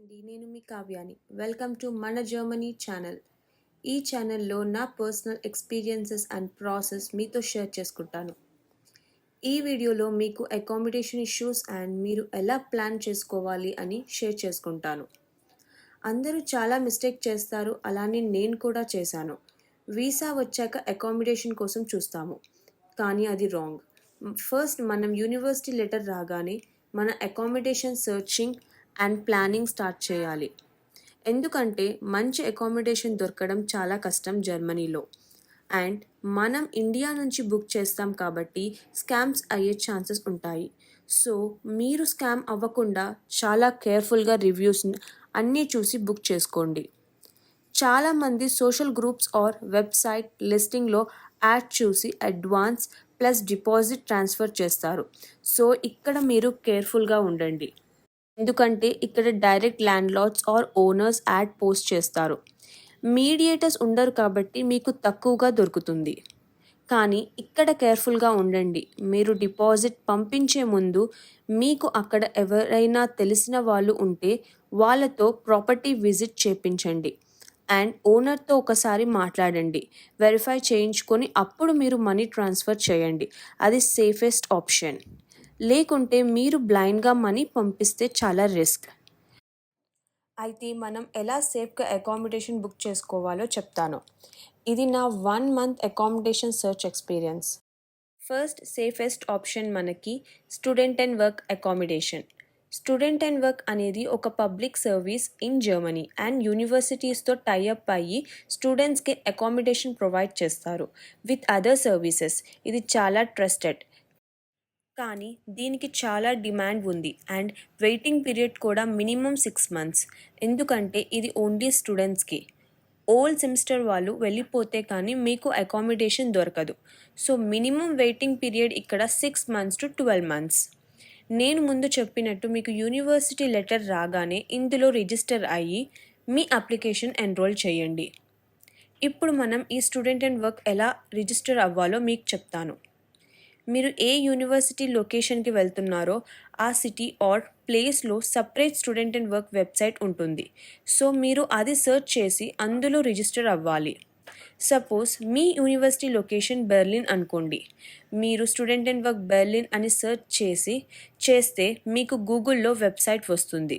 అండి, నేను మీ కావ్యాని. Welcome to మన జర్మనీ ఛానల్. ఈ ఛానల్లో నా పర్సనల్ ఎక్స్పీరియన్సెస్ అండ్ ప్రాసెస్ మీతో షేర్ చేసుకుంటాను. ఈ వీడియోలో మీకు అకామిడేషన్ ఇష్యూస్ అండ్ మీరు ఎలా ప్లాన్ చేసుకోవాలి అని షేర్ చేసుకుంటాను. అందరూ చాలా మిస్టేక్ చేస్తారు, అలానే నేను కూడా చేశాను. వీసా వచ్చాక అకామిడేషన్ కోసం చూస్తాము, కానీ అది రాంగ్. ఫస్ట్ మనం యూనివర్సిటీ లెటర్ రాగానే మన accommodation searching and planning start చేయాలి. ఎందుకంటే మంచి అకామిడేషన్ దొరకడం చాలా కష్టం జర్మనీలో. అండ్ మనం ఇండియా నుంచి బుక్ చేస్తాం కాబట్టి స్కామ్స్ అయ్యే ఛాన్సెస్ ఉంటాయి. సో మీరు స్కామ్ అవ్వకుండా చాలా కేర్ఫుల్గా రివ్యూస్ అన్నీ చూసి బుక్ చేసుకోండి. చాలామంది సోషల్ గ్రూప్స్ ఆర్ వెబ్సైట్ లిస్టింగ్లో యాడ్ చూసి అడ్వాన్స్ ప్లస్ డిపాజిట్ ట్రాన్స్ఫర్ చేస్తారు. సో ఇక్కడ మీరు కేర్ఫుల్గా ఉండండి. ఎందుకంటే ఇక్కడ direct landlords or owners ad post చేస్తారు. మీడియేటర్స్ ఉండరు కాబట్టి మీకు తక్కువగా దొరుకుతుంది. కానీ ఇక్కడ కేర్ఫుల్గా ఉండండి. మీరు డిపాజిట్ పంపించే ముందు మీకు అక్కడ ఎవరైనా తెలిసిన వాళ్ళు ఉంటే వాళ్ళతో ప్రాపర్టీ విజిట్ చేయించండి. అండ్ ఓనర్తో ఒకసారి మాట్లాడండి, వెరిఫై చేయించుకొని అప్పుడు మీరు మనీ ట్రాన్స్ఫర్ చేయండి. అది సేఫెస్ట్ ఆప్షన్. లేకుంటే మీరు బ్లైండ్గా మనీ పంపిస్తే చాలా రిస్క్. అయితే మనం ఎలా సేఫ్గా అకామిడేషన్ బుక్ చేసుకోవాలో చెప్తాను. ఇది నా 1 month accommodation search experience. First safest option మనకి student and work accommodation. Student and work అనేది ఒక public service in Germany and యూనివర్సిటీస్తో టైఅప్ అయ్యి స్టూడెంట్స్కి అకామిడేషన్ ప్రొవైడ్ చేస్తారు విత్ అదర్ సర్వీసెస్. ఇది చాలా ట్రస్టెడ్, కానీ దీనికి చాలా డిమాండ్ ఉంది అండ్ వెయిటింగ్ పీరియడ్ కూడా మినిమం 6 months. ఎందుకంటే ఇది ఓన్లీ స్టూడెంట్స్కి. ఓల్డ్ సెమిస్టర్ వాళ్ళు వెళ్ళిపోతే కానీ మీకు అకామిడేషన్ దొరకదు. సో మినిమం వెయిటింగ్ పీరియడ్ ఇక్కడ 6 months to 12 months. నేను ముందు చెప్పినట్టు మీకు యూనివర్సిటీ లెటర్ రాగానే ఇందులో రిజిస్టర్ అయ్యి మీ అప్లికేషన్ ఎన్రోల్ చేయండి. ఇప్పుడు మనం ఈ స్టూడెంట్ అండ్ వర్క్ ఎలా రిజిస్టర్ అవ్వాలో మీకు చెప్తాను. మీరు ఏ యూనివర్సిటీ లొకేషన్కి వెళ్తున్నారో ఆ సిటీ ఆర్ ప్లేస్లో separate student and work website ఉంటుంది. సో మీరు అది సెర్చ్ చేసి అందులో రిజిస్టర్ అవ్వాలి. సపోజ్ మీ యూనివర్సిటీ లొకేషన్ బెర్లిన్ అనుకోండి. మీరు స్టూడెంట్ అండ్ వర్క్ బెర్లిన్ అని సెర్చ్ చేస్తే మీకు గూగుల్లో వెబ్సైట్ వస్తుంది.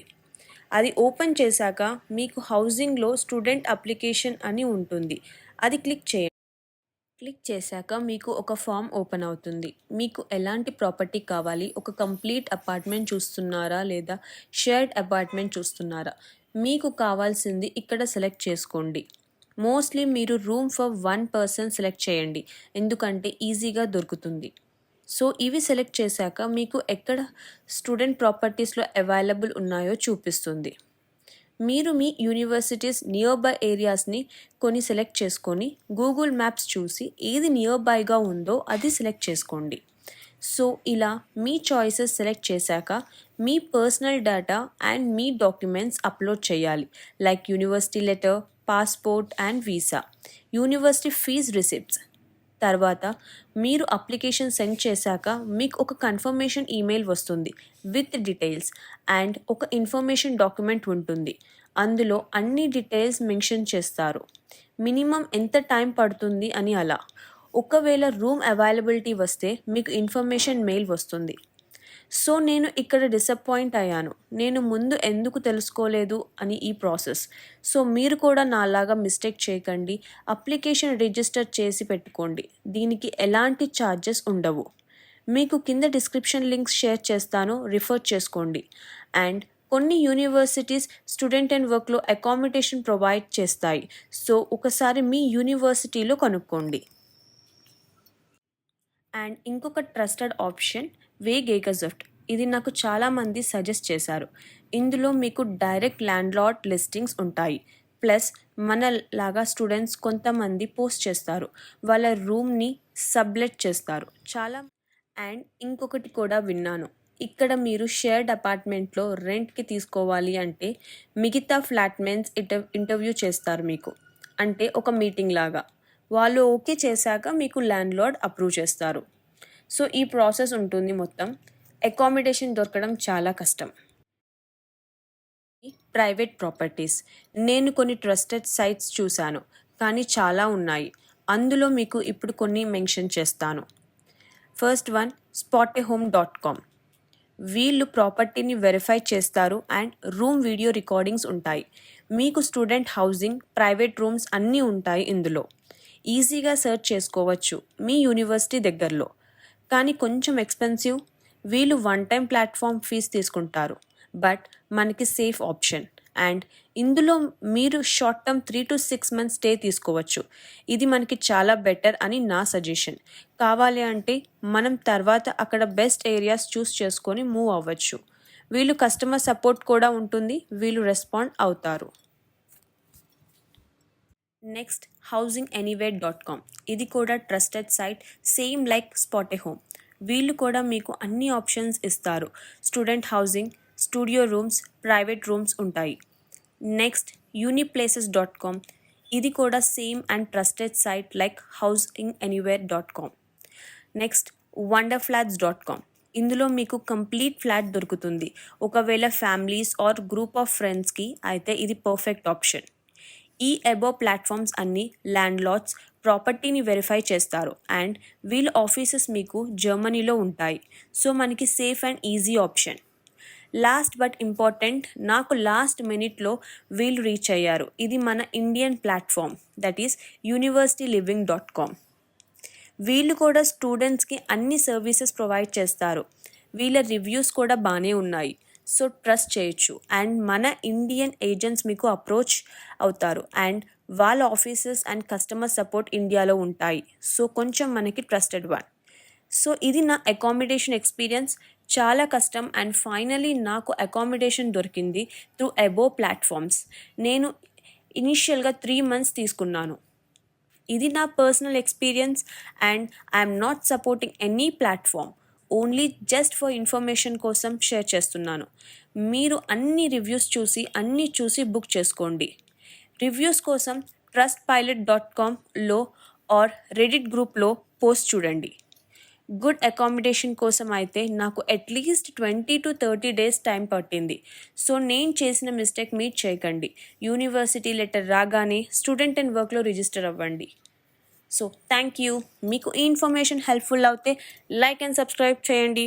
అది ఓపెన్ చేశాక మీకు హౌసింగ్లో స్టూడెంట్ అప్లికేషన్ అని ఉంటుంది. అది క్లిక్ చేయండి. క్లిక్ చేశాక మీకు ఒక ఫామ్ ఓపెన్ అవుతుంది. మీకు ఎలాంటి ప్రాపర్టీ కావాలి, ఒక కంప్లీట్ అపార్ట్మెంట్ చూస్తున్నారా లేదా షేర్డ్ అపార్ట్మెంట్ చూస్తున్నారా, మీకు కావాల్సింది ఇక్కడ సెలెక్ట్ చేసుకోండి. మోస్ట్లీ మీరు రూమ్ ఫర్ 1 person సెలెక్ట్ చేయండి, ఎందుకంటే ఈజీగా దొరుకుతుంది. సో ఇవి సెలెక్ట్ చేశాక మీకు ఎక్కడ స్టూడెంట్ ప్రాపర్టీస్లో అవైలబుల్ ఉన్నాయో చూపిస్తుంది. మీరు మీ యూనివర్సిటీస్ నియర్ బై ఏరియాస్ని కొన్ని సెలెక్ట్ చేసుకొని గూగుల్ మ్యాప్స్ చూసి ఏది నియర్ బైగా ఉందో అది సెలెక్ట్ చేసుకోండి. సో ఇలా మీ చాయిసెస్ సెలెక్ట్ చేశాక మీ పర్సనల్ డేటా అండ్ మీ డాక్యుమెంట్స్ అప్లోడ్ చేయాలి, like university letter, passport and visa, university fees receipts. తర్వాత మీరు అప్లికేషన్ సెండ్ చేశాక మీకు ఒక కన్ఫర్మేషన్ ఈమెయిల్ వస్తుంది విత్ డీటెయిల్స్ అండ్ ఒక ఇన్ఫర్మేషన్ డాక్యుమెంట్ ఉంటుంది. అందులో అన్ని డీటెయిల్స్ మెన్షన్ చేస్తారు, మినిమం ఎంత టైం పడుతుంది అని. అలా ఒకవేళ రూమ్ అవైలబిలిటీ వస్తే మీకు ఇన్ఫర్మేషన్ మెయిల్ వస్తుంది. సో నేను ఇక్కడ డిసప్పాయింట్ అయ్యాను, నేను ముందు ఎందుకు తెలుసుకోలేదు అని ఈ ప్రాసెస్. సో మీరు కూడా నాలాగా మిస్టేక్ చేయకండి. అప్లికేషన్ రిజిస్టర్ చేసి పెట్టుకోండి, దీనికి ఎలాంటి ఛార్జెస్ ఉండవు. మీకు కింద డిస్క్రిప్షన్ లింక్స్ షేర్ చేస్తాను, రిఫర్ చేసుకోండి. అండ్ కొన్ని యూనివర్సిటీస్ స్టూడెంట్ అండ్ వర్క్లో అకామిడేషన్ ప్రొవైడ్ చేస్తాయి. సో ఒకసారి మీ యూనివర్సిటీలో కనుక్కోండి. అండ్ ఇంకొక ట్రస్టెడ్ ఆప్షన్ వేగేగజెఫ్ట్. ఇది నాకు చాలామంది సజెస్ట్ చేశారు. ఇందులో మీకు డైరెక్ట్ ల్యాండ్ లార్డ్ లిస్టింగ్స్ ఉంటాయి. ప్లస్ మనలాగా స్టూడెంట్స్ కొంతమంది పోస్ట్ చేస్తారు, వాళ్ళ రూమ్ని సబ్లెట్ చేస్తారు చాలా. అండ్ ఇంకొకటి కూడా విన్నాను, ఇక్కడ మీరు షేర్డ్ అపార్ట్మెంట్లో రెంట్కి తీసుకోవాలి అంటే మిగతా ఫ్లాట్మేట్స్ ఇంటర్వ్యూ చేస్తారు మీకు, అంటే ఒక మీటింగ్ లాగా. వాళ్ళు ఓకే చేశాక మీకు ల్యాండ్ లార్డ్ అప్రూవ్ చేస్తారు. సో ఈ ప్రాసెస్ ఉంటుంది మొత్తం. అకామిడేషన్ దొరకడం చాలా కష్టం. Private properties. నేను కొన్ని ట్రస్టెడ్ సైట్స్ చూశాను, కానీ చాలా ఉన్నాయి. అందులో మీకు ఇప్పుడు కొన్ని మెన్షన్ చేస్తాను. First one, spotahome.com. వీళ్ళు ప్రాపర్టీని వెరిఫై చేస్తారు అండ్ రూమ్ వీడియో రికార్డింగ్స్ ఉంటాయి. మీకు స్టూడెంట్ హౌసింగ్, ప్రైవేట్ రూమ్స్ అన్నీ ఉంటాయి ఇందులో. ఈజీగా సెర్చ్ చేసుకోవచ్చు మీ యూనివర్సిటీ దగ్గరలో. కానీ కొంచెం ఎక్స్పెన్సివ్. వీళ్ళు వన్ టైం ప్లాట్ఫామ్ ఫీజ్ తీసుకుంటారు, బట్ మనకి సేఫ్ ఆప్షన్. అండ్ ఇందులో మీరు short term 3 to 6 months stay తీసుకోవచ్చు. ఇది మనకి చాలా బెటర్ అని నా సజెషన్. కావాలి అంటే మనం తర్వాత అక్కడ బెస్ట్ ఏరియాస్ చూస్ చేసుకొని మూవ్ అవ్వచ్చు. వీళ్ళు కస్టమర్ సపోర్ట్ కూడా ఉంటుంది, వీళ్ళు రెస్పాండ్ అవుతారు. Next, housinganywhere.com. ఇది కూడా trusted site, same like Spotahome. వీళ్ళు కూడా మీకు అన్ని ఆప్షన్స్ ఇస్తారు. Student housing, studio rooms, private rooms ఉంటాయి. Next, uniplaces.com. ఇది కూడా same and trusted site like housinganywhere.com. Next, wonderflats.com. ఇందులో మీకు కంప్లీట్ ఫ్లాట్ దొరుకుతుంది. ఒకవేళ ఫ్యామిలీస్ ఆర్ గ్రూప్ ఆఫ్ ఫ్రెండ్స్కి అయితే ఇది పర్ఫెక్ట్ ఆప్షన్. ఈ అబో ప్లాట్ఫామ్స్ అన్ని ల్యాండ్ లార్డ్స్ ప్రాపర్టీని వెరిఫై చేస్తారు అండ్ వీళ్ళ ఆఫీసెస్ మీకు జర్మనీలో ఉంటాయి. సో మనకి safe and easy option. Last but important, నాకు లాస్ట్ మినిట్లో వీళ్ళు రీచ్ అయ్యారు. ఇది మన Indian platform, that is universityliving.com. వీళ్ళు కూడా స్టూడెంట్స్కి అన్ని సర్వీసెస్ ప్రొవైడ్ చేస్తారు. వీళ్ళ రివ్యూస్ కూడా బాగానే ఉన్నాయి, సో ట్రస్ట్ చేయొచ్చు. అండ్ మన ఇండియన్ ఏజెంట్స్ మీకు అప్రోచ్ అవుతారు అండ్ వాళ్ళ ఆఫీసెస్ అండ్ కస్టమర్ సపోర్ట్ ఇండియాలో ఉంటాయి. సో కొంచెం మనకి ట్రస్టెడ్ వన్. సో ఇది నా అకామిడేషన్ ఎక్స్పీరియన్స్. చాలా కష్టం అండ్ ఫైనలీ నాకు అకామిడేషన్ దొరికింది త్రూ అబో ప్లాట్ఫామ్స్. నేను ఇనిషియల్గా 3 months తీసుకున్నాను. ఇది నా personal experience and I'm not supporting any platform, only just for information కోసం షేర్ చేస్తున్నాను. మీరు అన్ని రివ్యూస్ చూసి బుక్ చేసుకోండి. రివ్యూస్ కోసం trustpilot.comలో ఆర్ రెడిట్ గ్రూప్లో పోస్ట్ చూడండి. గుడ్ అకామిడేషన్ కోసం అయితే నాకు అట్లీస్ట్ 20 to 30 days టైం పట్టింది. సో నేను చేసిన మిస్టేక్ మీరు చేయకండి. యూనివర్సిటీ లెటర్ రాగానే స్టూడెంట్ అండ్ వర్క్లో రిజిస్టర్ అవ్వండి. So thank you. మీకు ఈ ఇన్ఫర్మేషన్ హెల్ప్ఫుల్ అవుతే లైక్ అండ్ సబ్స్క్రైబ్ చేయండి.